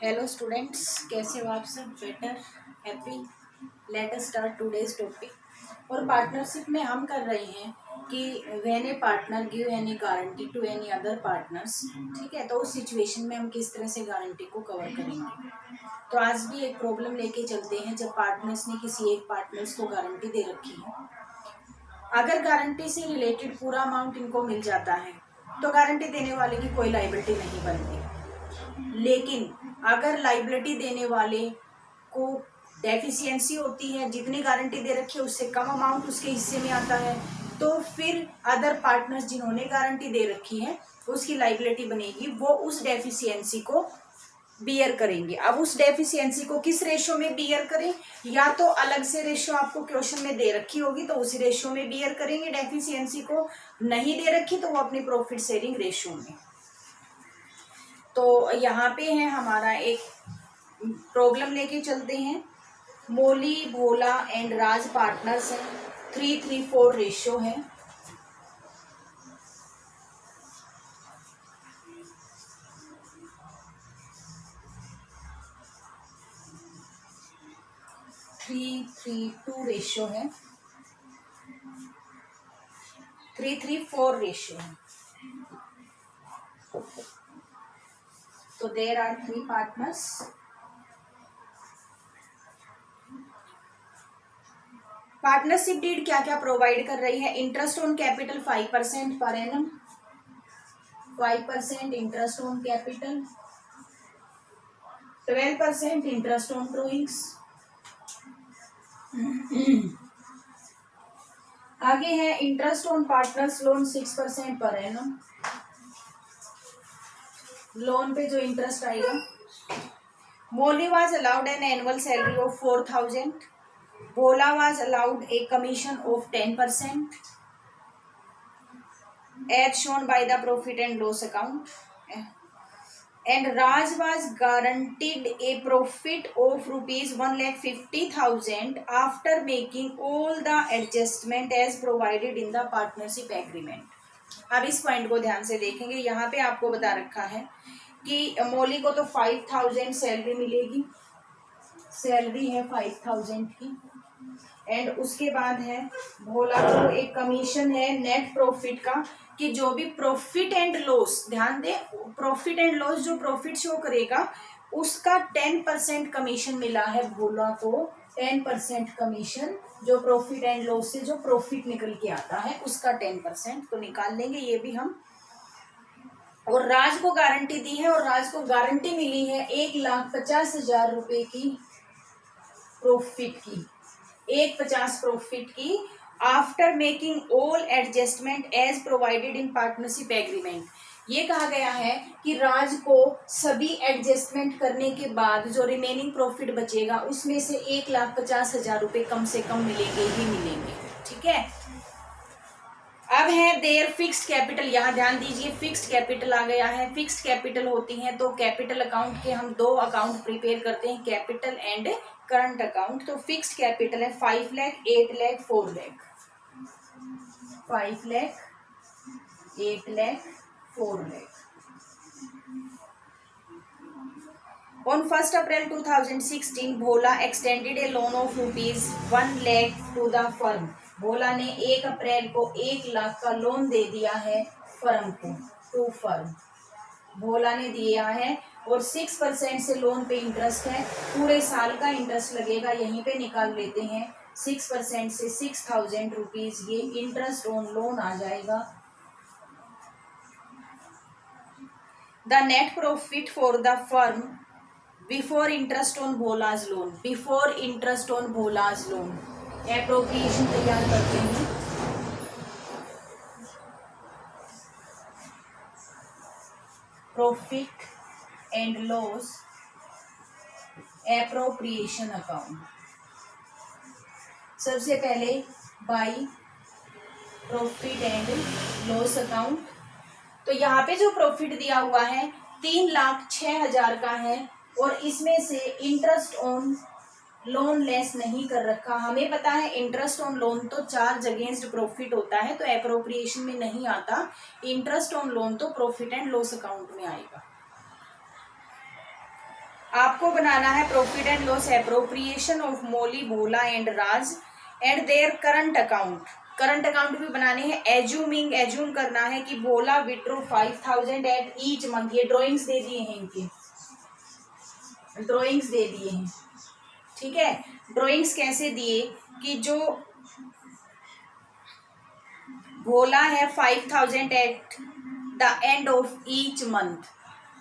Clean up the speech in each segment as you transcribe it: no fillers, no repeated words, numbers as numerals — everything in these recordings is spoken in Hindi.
हेलो स्टूडेंट्स, कैसे हो आप सब? Better, happy? Let us start today's topic. और पार्टनरशिप में हम कर रहे हैं कि when a partner give any guarantee to any other partners, ठीक है, तो उस सिचुएशन में हम किस तरह से गारंटी को कवर करेंगे। तो आज भी एक प्रॉब्लम लेके चलते हैं जब पार्टनर्स ने किसी एक पार्टनर्स को गारंटी दे रखी है। अगर गारंटी से रिलेटेड पूरा अमाउंट इनको मिल जाता है तो गारंटी देने वाले की कोई लाइबिलिटी नहीं बनती। लेकिन अगर लाइबिलिटी देने वाले को डेफिशिएंसी होती है, जितनी गारंटी दे रखी है उससे कम अमाउंट उसके हिस्से में आता है, तो फिर अदर पार्टनर्स जिन्होंने गारंटी दे रखी है उसकी लाइबिलिटी बनेगी, वो उस डेफिशिएंसी को बियर करेंगे। अब उस डेफिशिएंसी को किस रेशो में बियर करें, या तो अलग से रेशो आपको क्वेश्चन में दे रखी होगी तो उसी रेशो में बियर करेंगे डेफिशिएंसी को, नहीं दे रखी तो वो अपनी प्रॉफिट शेयरिंग रेशो में। तो यहाँ पे है हमारा एक प्रॉब्लम लेके चलते हैं। मोली, भोला एंड राज पार्टनर्स हैं, 3:3:4 रेशियो है। थ्री थ्री टू रेशियो है, 3:3:4 रेशियो है। तो there are 3 partners. Partnership deed क्या क्या प्रोवाइड कर रही है? Interest on capital 5% per annum, 5% interest on capital, 12% interest on drawings. आगे है interest on partners loan 6% per annum, loan पे जो इंटरेस्ट आएगा। Molly was allowed an annual salary of 4,000, Bhola was allowed a commission of 10% as shown by the profit and loss account, and Raj was guaranteed a profit of rupees 1,50,000 after making all the adjustment as provided in the partnership agreement. अब इस पॉइंट को ध्यान से देखेंगे। यहाँ पे आपको बता रखा है कि मोली को तो 5,000 सैलरी मिलेगी, सैलरी है 5,000 की, एंड उसके बाद है भोला को एक कमीशन है नेट प्रॉफिट का, कि जो भी प्रॉफिट एंड लॉस, ध्यान दें, प्रॉफिट एंड लॉस जो प्रॉफिट शो करेगा उसका 10% कमीशन मिला है भोला को, 10% कमीशन जो प्रॉफिट एंड लॉस से जो प्रॉफिट निकल के आता है उसका 10% तो निकाल लेंगे ये भी हम। और राज को गारंटी दी है, और राज को गारंटी मिली है 1,50,000 रुपए की प्रॉफिट की, 1,50,000 प्रॉफिट की, after making all adjustment as provided in partnership agreement. ये कहा गया है कि राज को सभी एडजस्टमेंट करने के बाद जो रिमेनिंग प्रॉफिट बचेगा उसमें से 1,50,000 रुपए कम से कम मिलेंगे ही मिलेंगे, ठीक है। अब है देयर फिक्स्ड कैपिटल, यहाँ ध्यान दीजिए फिक्स्ड कैपिटल आ गया है। फिक्स्ड कैपिटल होती है तो कैपिटल अकाउंट के हम 2 अकाउंट प्रिपेयर करते हैं, कैपिटल एंड करंट अकाउंट। तो फिक्स्ड कैपिटल है 5 lakh, 8 lakh, 4 lakh, 5 lakh, 8 lakh, 4 lakh. On 1st April 2016, Bhola extended a loan of rupees 1 lakh to the firm. Bhola ने 1 अप्रैल को 1 लाख का लोन दे दिया है फर्म को, टू फर्म भोला ने दिया है, और 6% से लोन पे इंटरेस्ट है, पूरे साल का इंटरेस्ट लगेगा, यहीं पे निकाल लेते हैं। 6% से 6,000 रुपीज ये इंटरेस्ट ऑन लोन आ जाएगा। The net profit for the firm before interest on Bhola's loan, before interest on Bhola's loan, appropriation तैयार करते हैं। Profit and loss appropriation account. सबसे पहले by profit and loss account. तो यहाँ पे जो प्रॉफिट दिया हुआ है 3,06,000 का है, और इसमें से इंटरेस्ट ऑन लोन लेस नहीं कर रखा। हमें पता है इंटरेस्ट ऑन लोन तो चार्ज अगेंस्ट प्रॉफिट होता है, तो एप्रोप्रिएशन में नहीं आता। इंटरेस्ट ऑन लोन तो प्रॉफिट एंड लॉस अकाउंट में आएगा। आपको बनाना है profit and loss appropriation of Moli, Bhola and Raj and their current account. Current account भी बनाने हैं। एज्यूम करना है कि Bhola withdrew 5000 at each month. ये ड्रॉइंग्स दे दिए हैं, इनके ड्रॉइंग्स दे दिए हैं, ठीक है। ड्रॉइंग्स कैसे दिए कि जो भोला है 5000 at the end of each month,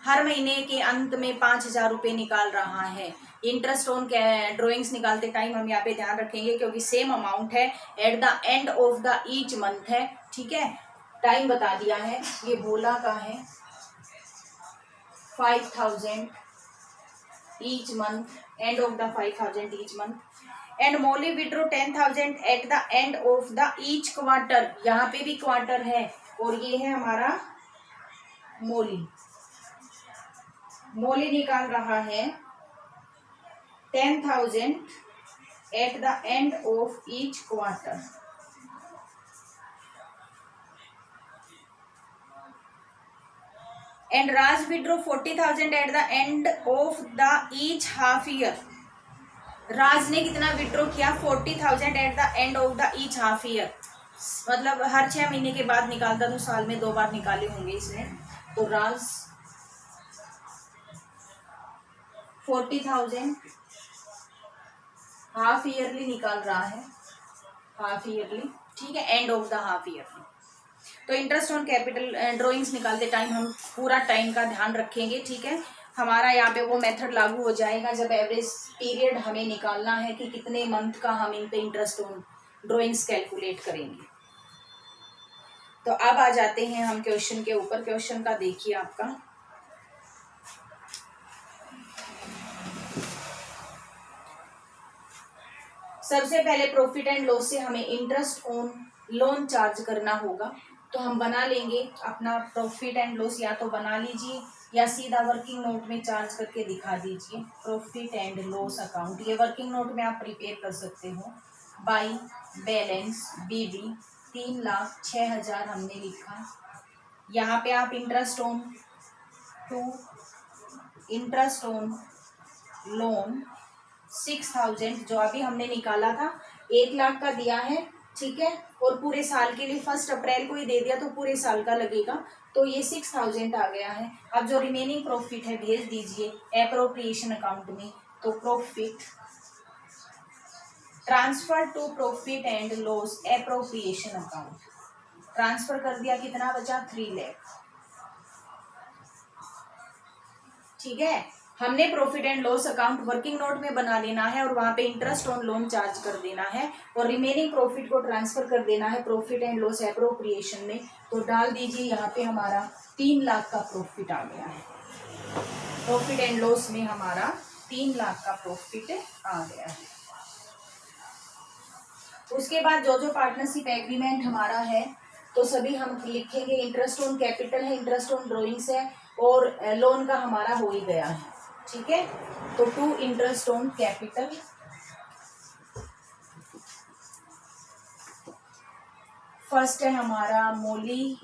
हर महीने के अंत में 5000 रुपये निकाल रहा है। इंटरेस्ट ऑन ड्रॉइंग्स निकालते टाइम हम यहाँ पे ध्यान रखेंगे क्योंकि सेम अमाउंट है, at the end of the each month है, ठीक है। टाइम बता दिया है, ये भोला का है 5000 each month, end of the 5000 each month. And Moli withdrew 10,000 at the end of the each quarter, यहाँ पे भी क्वार्टर है, और ये है हमारा मोली। मोली निकाल रहा है 10,000 at the end of each quarter. And Raj withdrew 40,000 at the end of the each half year. Raj ने कितना विड्रॉ किया? 40,000 at the end of the each half year, मतलब हर 6 महीने के बाद निकालता, तो साल में 2 बार निकाले होंगे इसने। तो राज 40,000 हाफ ईयरली निकाल रहा है, हाफ ईयरली, ठीक है, and of the half yearly. तो इंटरेस्ट ऑन कैपिटल ड्रॉइंग्स निकालते टाइम हम पूरा टाइम का ध्यान रखेंगे, ठीक है। हमारा यहाँ पे वो मेथड लागू हो जाएगा जब एवरेज पीरियड हमें निकालना है कि कितने मंथ का हम इन पे इंटरेस्ट ऑन ड्रॉइंग्स कैलकुलेट करेंगे। तो अब आ जाते हैं हम क्वेश्चन के ऊपर। क्वेश्चन का देखिए आपका, सबसे पहले प्रॉफिट एंड लॉस से हमें इंटरेस्ट ऑन लोन चार्ज करना होगा। तो हम बना लेंगे अपना प्रॉफिट एंड लॉस, या तो बना लीजिए या सीधा वर्किंग नोट में चार्ज करके दिखा दीजिए। प्रॉफिट एंड लॉस अकाउंट, ये वर्किंग नोट में आप प्रिपेयर कर सकते हो। बाई बैलेंस बीडी 3,06,000 हमने लिखा। यहाँ पे आप इंटरेस्ट ऑन लोन 6,000 जो अभी हमने निकाला था, 1 लाख का दिया है, ठीक है, और पूरे साल के लिए 1 अप्रैल को ही दे दिया तो पूरे साल का लगेगा, तो ये 6,000 आ गया है। अब जो रिमेनिंग प्रॉफिट है भेज दीजिए एप्रोप्रिएशन अकाउंट में। तो profit transfer to profit and loss appropriation account, transfer कर दिया, कितना बचा? 3 लाख, ठीक है। हमने profit and loss account working note में बना लेना है और वहां पे इंटरेस्ट ऑन लोन चार्ज कर देना है और रिमेनिंग प्रॉफिट को ट्रांसफर कर देना है प्रॉफिट एंड लॉस एप्रोप्रिएशन में। तो डाल दीजिए यहाँ पे हमारा 3 लाख का प्रॉफिट आ गया है। प्रॉफिट एंड लॉस में हमारा 3 लाख का प्रॉफिट आ गया है। उसके बाद जो जो पार्टनरशिप एग्रीमेंट हमारा है तो सभी हम लिखेंगे। इंटरेस्ट ऑन कैपिटल है, इंटरेस्ट ऑन ड्रॉइंग्स है और लोन का हमारा हो ही गया है, ठीक है। तो 2 इंटरेस्ट ऑन कैपिटल, फर्स्ट है हमारा Molly,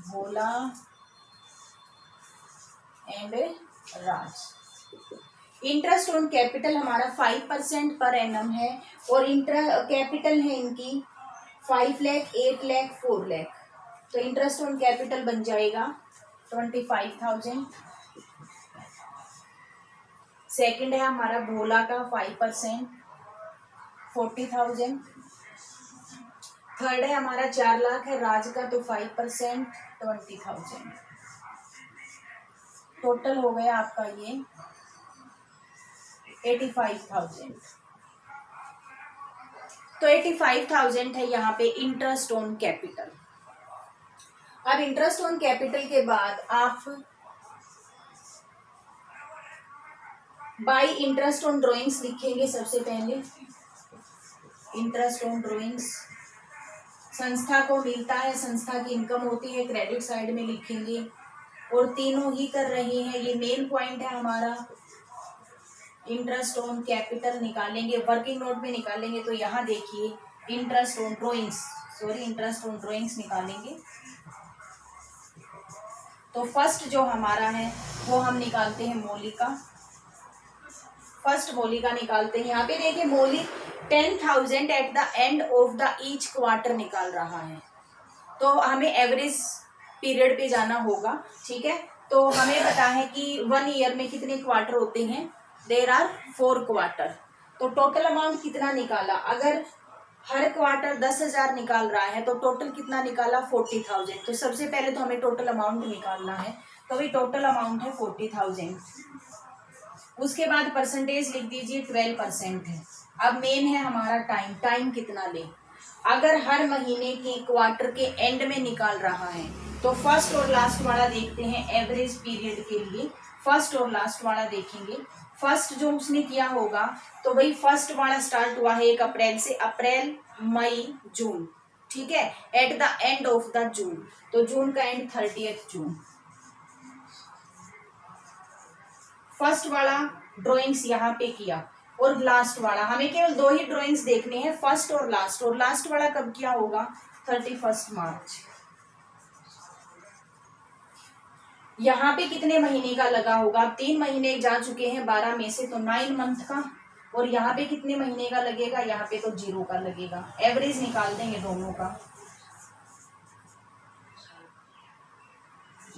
Bhola and Raj. Interest on capital हमारा 5% पर एनम है और कैपिटल है इनकी 5 लाख, 8 लाख, 4 लाख। तो इंटरेस्ट ऑन कैपिटल बन जाएगा 25,000। सेकंड है हमारा भोला का 5% 40,000। थर्ड है हमारा 4 लाख है राज का, तो 5% 20,000। टोटल हो गया आपका ये 85,000। तो 85,000 है यहाँ पे इंटरेस्ट ऑन कैपिटल। अब इंटरेस्ट ऑन कैपिटल के बाद आप बाई इंटरेस्ट ऑन ड्रॉइंग्स लिखेंगे। सबसे पहले इंटरेस्ट ऑन ड्रॉइंग्स संस्था को मिलता है, संस्था की इनकम होती है, क्रेडिट साइड में लिखेंगे और तीनों ही कर रहे हैं। ये मेन पॉइंट है हमारा। इंटरेस्ट ऑन कैपिटल निकालेंगे, वर्किंग नोट में निकालेंगे। तो यहाँ देखिए इंटरेस्ट ऑन ड्रॉइंग्स निकालेंगे। तो फर्स्ट जो हमारा है वो हम निकालते हैं मोली का फर्स्ट मोली का निकालते हैं। यहाँ पे देखिए मोली 10,000 at the end of the each quarter निकाल रहा है, तो हमें एवरेज पीरियड पे जाना होगा। ठीक है, तो हमें पता है कि 1 ईयर में कितने क्वार्टर होते हैं, देर आर 4 क्वार्टर। तो टोटल अमाउंट कितना निकाला, अगर हर क्वार्टर 10,000 निकाल रहा है तो टोटल कितना निकाला 40,000। तो सबसे पहले तो हमें टोटल अमाउंट निकालना है, तो अभी टोटल अमाउंट है 40,000। उसके बाद परसेंटेज लिख दीजिए 12% है। अब मेन है हमारा टाइम, टाइम कितना ले, अगर हर महीने की क्वार्टर के एंड में निकाल रहा है तो फर्स्ट और लास्ट वाला देखते हैं एवरेज पीरियड के लिए। फर्स्ट और लास्ट वाला देखेंगे। फर्स्ट जो उसने किया होगा तो भाई फर्स्ट वाला स्टार्ट हुआ है 1 अप्रैल से, अप्रैल मई जून, ठीक है, at the end of the June, तो जून का एंड 30 जून। फर्स्ट वाला ड्राइंग्स यहाँ पे किया और लास्ट वाला, हमें केवल 2 ही ड्राइंग्स देखने हैं, फर्स्ट और लास्ट वाला कब किया होगा 31 मार्च। यहाँ पे कितने महीने का लगा होगा, 3 महीने जा चुके हैं 12 में से, तो 9 मंथ का, और यहाँ पे कितने महीने का लगेगा, यहाँ पे तो 0 का लगेगा। एवरेज निकाल देंगे दोनों का,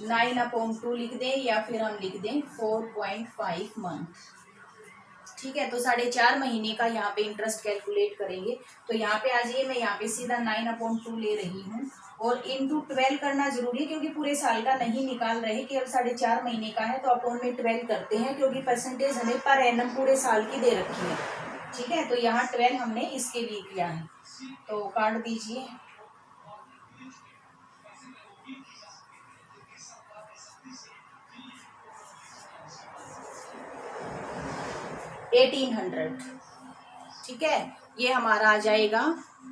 9/2 लिख दें या फिर हम लिख दें 4.5 मंथ। ठीक है, तो 4.5 महीने का यहाँ पे इंटरेस्ट कैलकुलेट करेंगे। तो यहाँ पे आ जाइए, मैं यहाँ पे सीधा 9/2 ले रही हूँ और इंटू 12 करना जरूरी है क्योंकि पूरे साल का नहीं निकाल रहे, केवल 4.5 महीने का है, तो अपॉन में 12 करते हैं क्योंकि परसेंटेज हमें पर एनम पूरे साल की दे रखी है। ठीक है, तो यहाँ 12 हमने इसके लिए किया है, तो काट दीजिए। 1800, ठीक है, ये हमारा आ जाएगा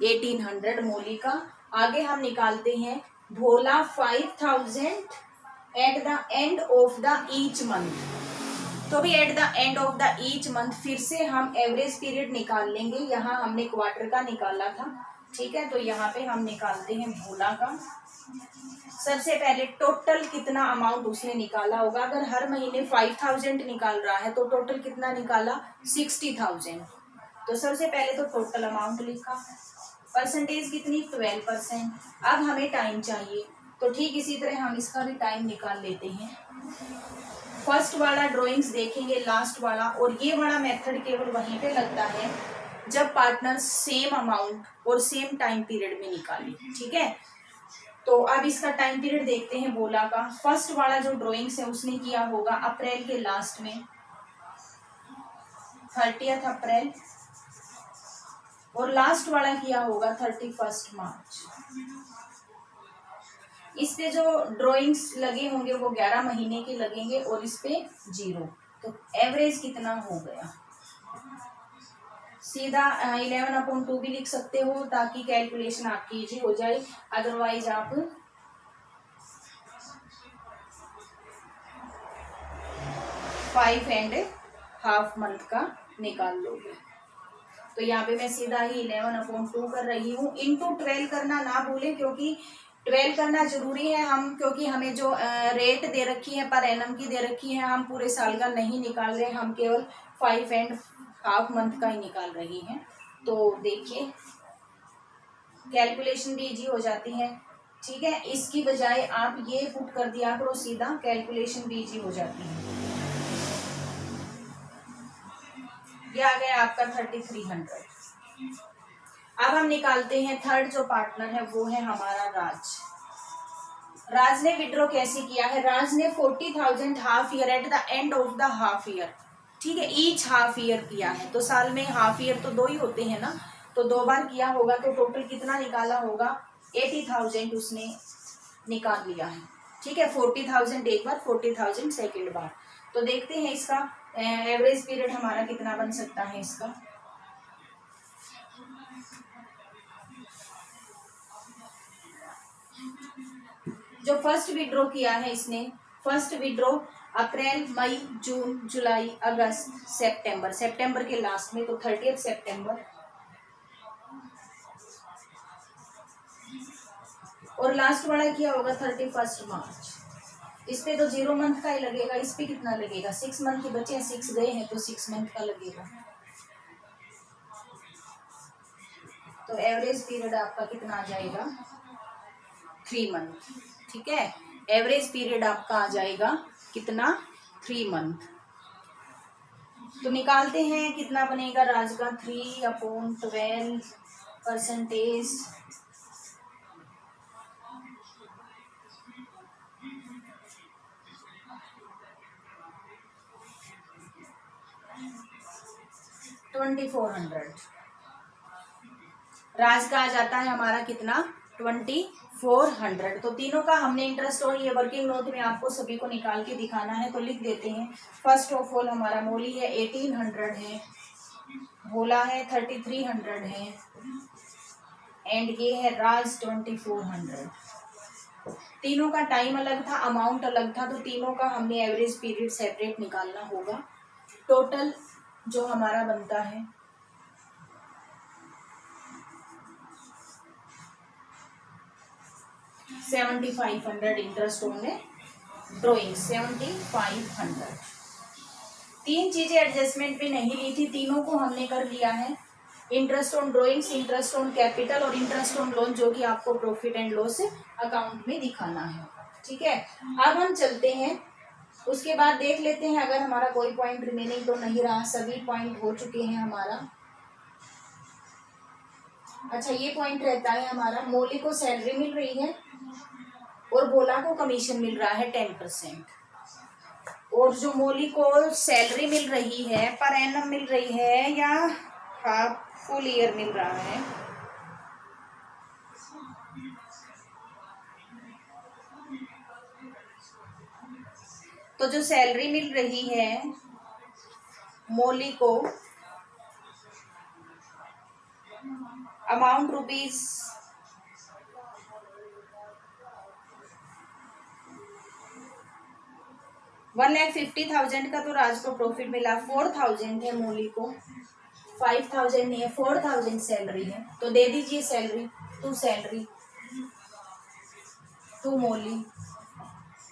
1800 मोली का। आगे हम निकालते हैं भोला 5,000 eight the end of the each month. तो भी eight the end of the each month फिर से हम एवरेज पीरियड निकाल लेंगे, यहाँ हमने क्वार्टर का निकाला था। ठीक है, तो यहाँ पे हम निकालते हैं भोला का। सबसे पहले टोटल कितना अमाउंट उसने निकाला होगा, अगर हर महीने 5,000 निकाल रहा है तो टोटल कितना निकाला 60,000। तो सबसे पहले तो टोटल अमाउंट लिखा, परसेंटेज कितनी 12%। अब हमें टाइम चाहिए, तो ठीक इसी तरह हम इसका भी टाइम निकाल लेते हैं। फर्स्ट वाला ड्राइंग्स देखेंगे, लास्ट वाला, और ये वाला मेथड केवल वहीं पे लगता है जब पार्टनर सेम अमाउंट और सेम टाइम पीरियड में निकाले। ठीक है, तो अब इसका टाइम पीरियड देखते हैं बोला का। फर्स्ट वाला जो ड्राइंग्स है उसने किया होगा अप्रैल के लास्ट में 30 अप्रैल, और लास्ट वाला किया होगा 31 मार्च। इस पे जो ड्राइंग्स लगे होंगे वो 11 महीने के लगेंगे और इस पे 0। तो एवरेज कितना हो गया, सीधा 11/2 भी लिख सकते हो ताकि कैलकुलेशन आपकी इजी हो जाए, अदरवाइज आप 5.5 मंथ का निकाल लोगे। तो यहाँ पे मैं सीधा ही 11/2 कर रही हूँ। इंटू 12 करना ना भूलें क्योंकि 12 करना जरूरी है, हम क्योंकि हमें जो रेट दे रखी है पर एनम की दे रखी है, हम पूरे साल का नहीं निकाल रहे, हम केवल 5.5 मंथ का ही निकाल रही हैं। तो देखिए कैलकुलेशन भी इजी हो जाती है। ठीक है, इसकी बजाय आप ये पुट कर दिया करो सीधा, कैलकुलेशन भी इजी हो जाती है। ये आ गया आपका 3300। अब हम निकालते हैं थर्ड जो पार्टनर है वो है हमारा राज। राज ने विड्रॉ कैसे किया है, राज ने 40,000 half year eight the end of the half year, ठीक है, ईच हाफ ईयर किया है। तो साल में हाफ ईयर तो 2 ही होते हैं ना, तो 2 बार किया होगा, तो टोटल कितना निकाला होगा 80,000 उसने निकाल लिया है। ठीक है, 40,000 एक बार, 40,000 सेकेंड बार। तो देखते हैं इसका एवरेज पीरियड हमारा कितना बन सकता है इसका। जो फर्स्ट विड्रॉ किया है इसने, फर्स्ट विड्रॉ अप्रैल मई जून जुलाई अगस्त सितंबर, सितंबर के लास्ट में, तो 30 सितंबर, और लास्ट वाला किया होगा 31 मार्च। इस पे तो 0 मंथ का ही लगेगा, इस पे कितना लगेगा, 6 मंथ के बच्चे हैं, 6 गए हैं तो 6 मंथ का लगेगा। तो एवरेज पीरियड आपका कितना आ जाएगा, 3 मंथ। ठीक है, एवरेज पीरियड आपका आ जाएगा कितना, 3 मंथ। तो निकालते हैं कितना बनेगा राज का, 3/12%। $2400 राज का आ जाता है हमारा कितना, 2400। तो तीनों का हमने इंटरेस्ट और ये वर्किंग नोट में आपको सभी को निकाल के दिखाना है, तो लिख देते हैं। फर्स्ट ऑफ ऑल हमारा मोली है 1800 है, भोला है 3300 है, एंड ये है राज 2400। तीनों का टाइम अलग था, अमाउंट अलग था, तो तीनों का हमने एवरेज पीरियड सेपरेट निकालना होगा। टोटल जो हमारा बनता है 7500 इंटरेस्ट ऑन ड्रॉइंग, 7500। तीन चीजें एडजस्टमेंट पे नहीं ली थी, तीनों को हमने कर लिया है। Interest on drawings, interest on capital और इंटरेस्ट ऑन लोन, जो कि आपको प्रॉफिट एंड लॉस अकाउंट में दिखाना है। ठीक है, अब हम चलते हैं, उसके बाद देख लेते हैं अगर हमारा कोई पॉइंट रिमेनिंग तो नहीं रहा, सभी पॉइंट हो चुके हैं हमारा। अच्छा, ये पॉइंट रहता है हमारा, मोली को सैलरी मिल रही है और भोला को कमीशन मिल रहा है 10%। और जो मोली को सैलरी मिल रही है पर एनम मिल रही है या हाफ फुल ईयर मिल रहा है, तो जो सैलरी मिल रही है मोली को अमाउंट रुपीज 1,50,000 का तो राज को प्रॉफिट मिला, 4,000 है मोली को, 5,000 नहीं है, 4,000 सैलरी है, तो दे दीजिए सैलरी, टू मोली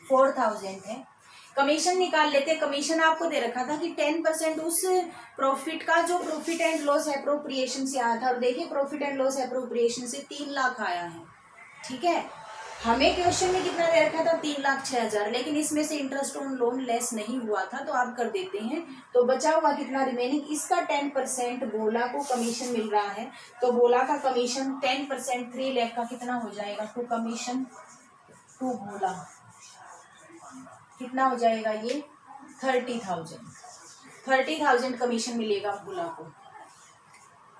4,000 है। कमीशन निकाल लेते, कमीशन आपको दे रखा था कि 10% उस प्रॉफिट का जो प्रॉफिट एंड लॉस एप्रोप्रिएशन से आया था, और देखिए प्रॉफिट एंड लॉस एप्रोप्रिएशन से 3 लाख आया है। ठीक है, हमें क्वेश्चन में कितना दे रखा था, 3,06,000, लेकिन इसमें से इंटरेस्ट ऑन लोन लेस नहीं हुआ था, तो आप कर देते हैं। तो बचा हुआ कितना रिमेनिंग, इसका 10% भोला को कमीशन मिल रहा है, तो भोला का कमीशन 10% 3 लाख का कितना हो जाएगा, टू कमीशन टू भोला कितना हो जाएगा, ये 30,000 कमीशन मिलेगा भोला को।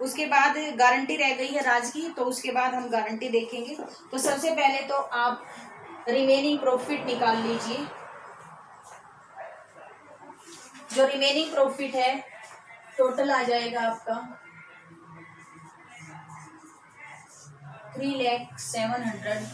उसके बाद गारंटी रह गई है राज की, तो उसके बाद हम गारंटी देखेंगे। तो सबसे पहले तो आप रिमेनिंग प्रॉफिट निकाल लीजिए। जो रिमेनिंग प्रॉफिट है टोटल आ जाएगा आपका 3,07,000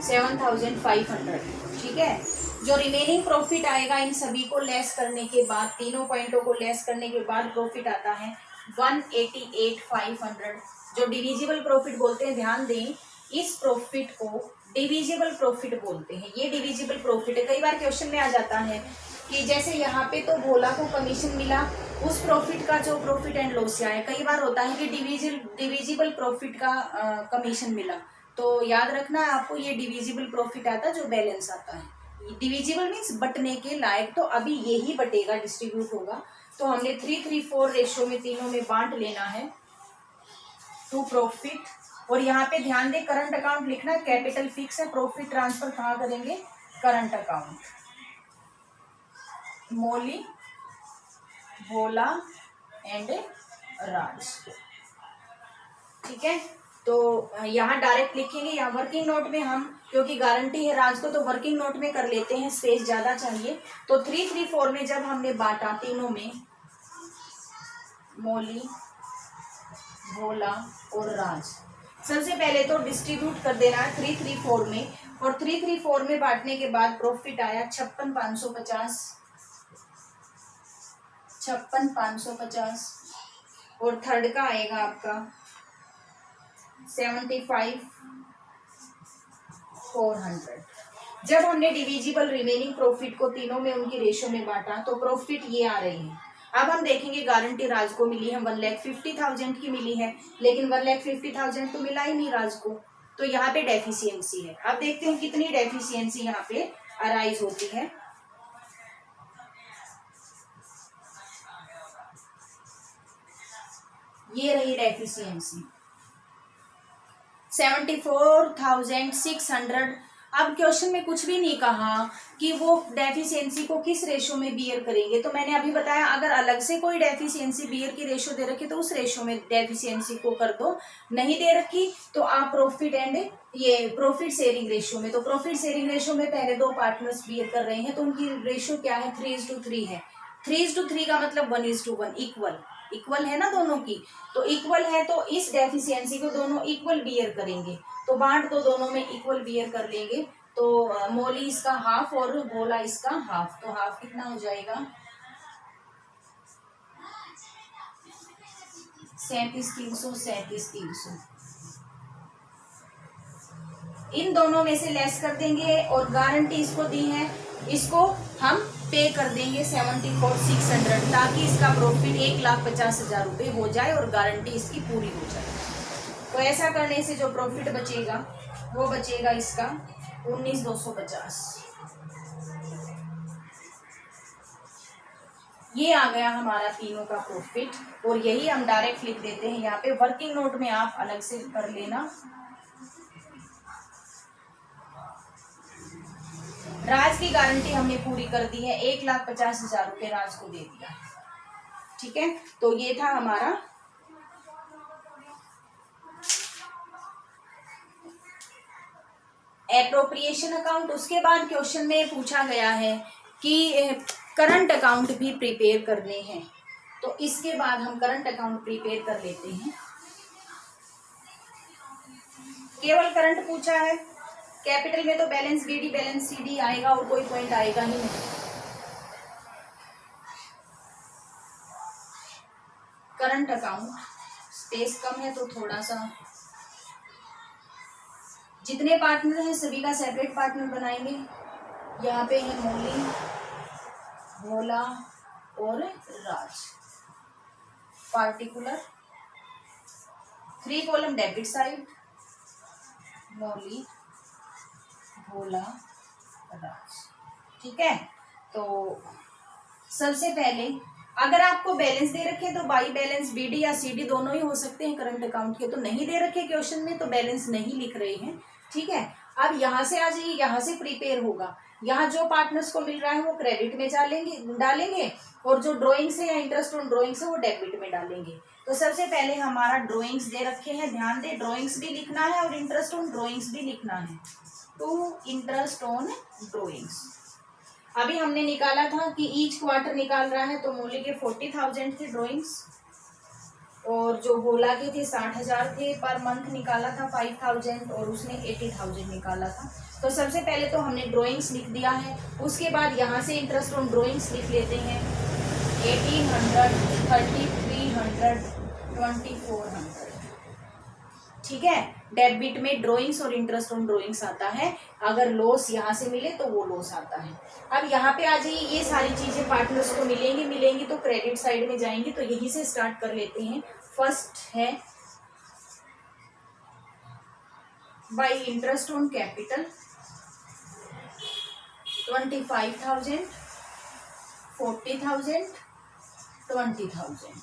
7,500। ठीक है, जो रिमेनिंग प्रॉफिट आएगा इन सभी को लेस करने के बाद, तीनों पॉइंटों को लेस करने के बाद प्रॉफिट आता है 188,500, जो डिविजिबल प्रॉफिट बोलते हैं। ध्यान दें, इस प्रॉफिट को डिविजिबल प्रॉफिट बोलते हैं, ये डिविजिबल प्रॉफिट है। कई बार क्वेश्चन में आ जाता है कि जैसे यहाँ पे तो भोला को कमीशन मिला, उस प्रॉफिट का जो प्रॉफिट एंड लॉस से आया, कई बार होता है कि डिविजिबल प्रॉफिट का कमीशन मिला, तो याद रखना है आपको, ये डिविजिबल प्रॉफिट आता है जो बैलेंस आता है। डिविजिबल मीन्स बटने के लायक, तो अभी यही बटेगा, डिस्ट्रीब्यूट होगा। तो हमने 3:3:4 रेशो में तीनों में बांट लेना है टू प्रॉफिट। और यहाँ पे ध्यान दे, करंट अकाउंट लिखना, कैपिटल फिक्स है, प्रॉफिट ट्रांसफर कहाँ करेंगे, current account. Molly, Bhola and Raj. ठीक है, तो यहाँ डायरेक्ट लिखेंगे, यहाँ वर्किंग नोट में हम, क्योंकि गारंटी है राज को, तो वर्किंग नोट में कर लेते हैं, स्पेस ज़्यादा चाहिए। तो 3:3:4 में जब हमने बांटा तीनों में, मोली, भोला और राज, सबसे पहले तो डिस्ट्रीब्यूट कर देना है 3:3:4 में, और 3:3:4 में बांटने के बाद प्रॉफिट आया 56,550, 56,550, और थर्ड का आएगा आपका 75,400। जब हमने डिविजिबल रिमेनिंग प्रॉफिट को तीनों में उनकी रेशो में बांटा तो प्रॉफिट ये आ रही है। अब हम देखेंगे गारंटी राज को मिली है 1,50,000 की मिली है, लेकिन 1,50,000 तो मिला ही नहीं राज को, तो यहाँ पे डेफिशिएंसी है। अब देखते हैं कितनी डेफिशिएंसी यहाँ पे अराइज होती है। ये रही डेफिशिएंसी 74,600। अब क्वेश्चन में कुछ भी नहीं कहा कि वो डेफिशिएंसी को किस रेशो में बियर करेंगे, तो मैंने अभी बताया अगर अलग से कोई डेफिशिएंसी बियर की रेशो दे रखी तो उस रेशो में डेफिशिएंसी को कर दो, नहीं दे रखी तो आप प्रॉफिट एंड ये प्रॉफिट शेयरिंग रेशो में, तो प्रॉफिट शेयरिंग रेशो में पहले दो पार्टनर्स बियर कर रहे हैं तो उनकी रेशो क्या है 3:3 है। 3:3 का मतलब 1:1 इक्वल, इक्वल है ना दोनों की, तो इक्वल है तो इस डेफिशिएंसी को दोनों इक्वल बियर करेंगे, तो बांट दो दोनों में इक्वल बियर कर लेंगे, तो मोली इसका हाफ और भोला इसका हाफ, तो हाफ कितना हो जाएगा 37,300 37,300। इन दोनों में से लेस कर देंगे और गारंटी इसको दी है, इसको हम पे कर देंगे 74,600 ताकि इसका प्रॉफिट 1,50,000 रुपये हो जाए और गारंटी इसकी पूरी हो जाए। तो ऐसा करने से जो प्रॉफिट बचेगा वो बचेगा इसका 19,250। ये आ गया हमारा तीनों का प्रॉफिट, और यही हम डायरेक्ट लिख देते हैं यहाँ पे। वर्किंग नोट में आप अलग से कर लेना। राज की गारंटी हमने पूरी कर दी है, 1,50,000 रुपये राज को दे दिया, ठीक है। तो ये था हमारा एप्रोप्रिएशन अकाउंट। उसके बाद क्वेश्चन में पूछा गया है कि करंट अकाउंट भी प्रिपेयर करने हैं, तो इसके बाद हम करंट अकाउंट प्रिपेयर कर लेते हैं। केवल करंट पूछा है, कैपिटल में तो बैलेंस बीडी बैलेंस सीडी आएगा और कोई पॉइंट आएगा ही नहीं। करंट अकाउंट स्पेस कम है तो थोड़ा सा, जितने पार्टनर हैं सभी का सेपरेट पार्टनर बनाएंगे। यहाँ पे है मोली, भोला और राज। पार्टिकुलर 3 कॉलम डेबिट साइड, मोली, भोला, राज, ठीक है। तो सबसे पहले अगर आपको बैलेंस दे रखे तो बाई बैलेंस बीडी या सीडी दोनों ही हो सकते हैं करंट अकाउंट के, तो नहीं दे रखे क्वेश्चन में तो बैलेंस नहीं लिख रहे हैं, ठीक है। अब यहाँ से आ जाइए, यहाँ से प्रिपेयर होगा, यहाँ जो पार्टनर्स को मिल रहा है वो क्रेडिट में डालेंगे और जो ड्रॉइंग्स है या इंटरेस्ट ऑन ड्रॉइंग्स है वो डेबिट में डालेंगे। तो सबसे पहले हमारा ड्रॉइंग्स दे रखे हैं, ध्यान दे ड्रॉइंग्स भी लिखना है और इंटरेस्ट ऑन ड्रॉइंग्स भी लिखना है। तो इंटरेस्ट ऑन ड्रॉइंग्स अभी हमने निकाला था कि ईच क्वार्टर निकाल रहा है, तो मोली के 40,000 थे ड्रॉइंग्स और जो भोला के थे 60,000 थे। पर मंथ निकाला था 5,000 और उसने 80,000 निकाला था। तो सबसे पहले तो हमने ड्रॉइंग्स लिख दिया है, उसके बाद यहाँ से इंटरेस्ट ऑन ड्रॉइंग्स लिख लेते हैं 1,800, 3,300, 2,400, ठीक है। डेबिट में ड्रॉइंग्स और इंटरेस्ट ऑन ड्रॉइंग्स आता है, अगर लॉस यहाँ से मिले तो वो लॉस आता है। अब यहाँ पे आ जाइए, ये सारी चीजें पार्टनर्स को मिलेंगी तो क्रेडिट साइड में जाएंगी, तो यहीं से स्टार्ट कर लेते हैं। फर्स्ट है बाई इंटरेस्ट ऑन कैपिटल 25,000, 40,000, 20,000,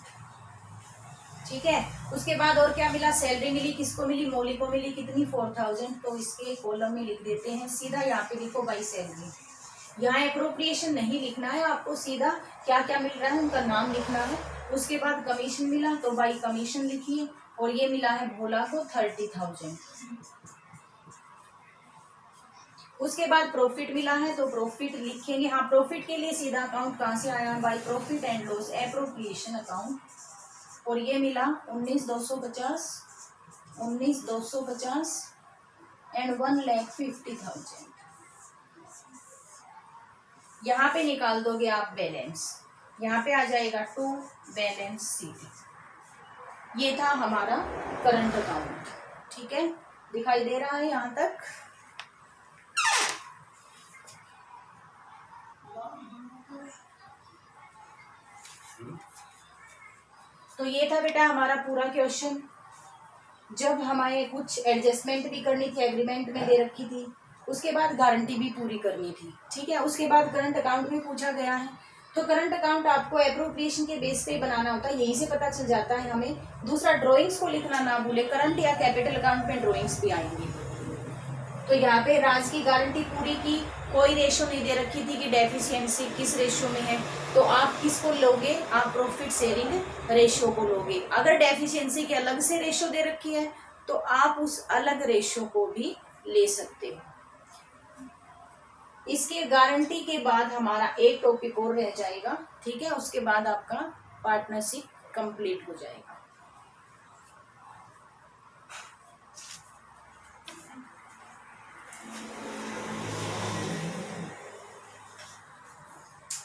ठीक है। उसके बाद और क्या मिला, सैलरी मिली, किसको मिली, मोली को मिली, कितनी 4,000, तो इसके कॉलम में लिख देते हैं सीधा, यहाँ पे लिखो बाई सैलरी। यहाँ एप्रोप्रिएशन नहीं लिखना है आपको, सीधा क्या क्या मिल रहा है उनका नाम लिखना है। उसके बाद कमीशन मिला तो बाई कमीशन लिखिए, और ये मिला है भोला को 30,000। उसके बाद प्रॉफिट मिला है तो प्रॉफिट लिखेंगे, हाँ प्रॉफिट के लिए सीधा अकाउंट कहाँ से आया, by profit and loss appropriation account, और ये मिला 19,250 एंड 1,50,000। यहाँ पे निकाल दोगे आप बैलेंस, यहाँ पे आ जाएगा टू बैलेंस शीट। ये था हमारा करंट अकाउंट, ठीक है, दिखाई दे रहा है यहाँ तक? तो ये था बेटा हमारा पूरा क्वेश्चन। जब हमें कुछ एडजस्टमेंट भी करनी थी, एग्रीमेंट में दे रखी थी, उसके बाद गारंटी भी पूरी करनी थी। ठीक है, उसके बाद करंट अकाउंट भी पूछा गया है। तो करंट अकाउंट आपको एप्रोप्रिएशन के बेस पे बनाना होता है, यहीं से पता चल जाता है हमें। दूसरा, ड्राइंग्स को लिखना ना भूले, करंट या कैपिटल अकाउंट में ड्राइंग्स भी आएंगी। तो यहाँ पे राज की गारंटी पूरी की, कोई रेशो नहीं दे रखी थी कि डेफिशिएंसी किस रेशो में है, तो आप किसको लोगे? आप प्रॉफिट शेयरिंग रेशो को लोगे। अगर डेफिशिएंसी के अलग से रेशो दे रखी है तो आप उस अलग रेशो को भी ले सकते हो। इसके गारंटी के बाद हमारा एक टॉपिक और रह जाएगा। ठीक है, उसके बाद आपका पार्टनरशिप कंप्लीट हो जाएगा।